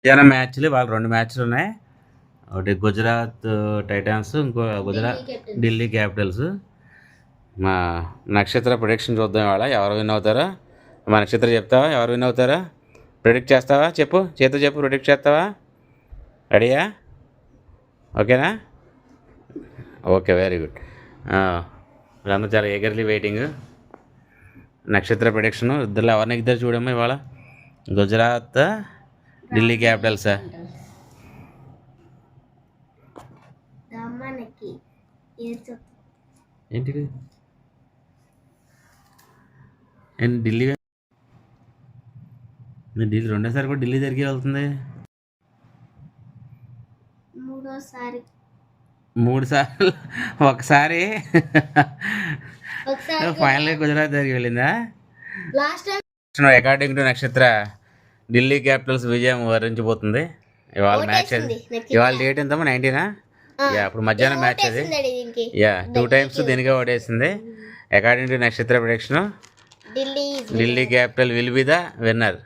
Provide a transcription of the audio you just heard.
మధ్యాహ్నం మ్యాచ్లు వాళ్ళు 2 మ్యాచ్లు ఉన్నాయి. ఒకటి గుజరాత్ టైటాన్స్, ఇంకో ఢిల్లీ క్యాపిటల్స్. మా నక్షత్ర ప్రొడిక్షన్ చూద్దాం ఇవాళ ఎవరు విన్ అవుతారో. మా నక్షత్ర చెప్తావా ఎవరు విన్ అవుతారో? ప్రిడిక్ట్ చేస్తావా? చెప్పు, చేత చెప్పు, ప్రిడిక్ట్ చేస్తావా? రెడీయా? ఓకేనా? Okay, very good. వీళ్ళందరూ చాలా ఎగర్లీ వెయిటింగ్. నక్షత్ర ప్రొడిక్షన్ ఇద్దరు ఎవరిని ఇద్దరు చూడమ్మా ఇవాళ. గుజరాత్, ఢిల్లీ క్యాపిటల్సా? ఏంటిది? ఏంటి ఢిల్లీ? ఢిల్లీ రెండోసారి కూడా ఢిల్లీ దగ్గరికి వెళ్తుంది. 3 సార్లు. ఒకసారి ఫైనల్ గుజరాత్ దగ్గరికి వెళ్ళిందా? అకార్డింగ్ టు నక్షత్ర ఢిల్లీ క్యాపిటల్స్ విజయం వరించిపోతుంది. ఇవాళ మ్యాచ్ అది. ఇవాళ డేట్ ఎంతమ్మా? 19. యా, ఇప్పుడు మధ్యాహ్నం మ్యాచ్ అది. యా, 2 times దీనిగా ఓడేసింది. అకార్డింగ్ టు నక్షత్ర prediction Delhi capital will be the winner.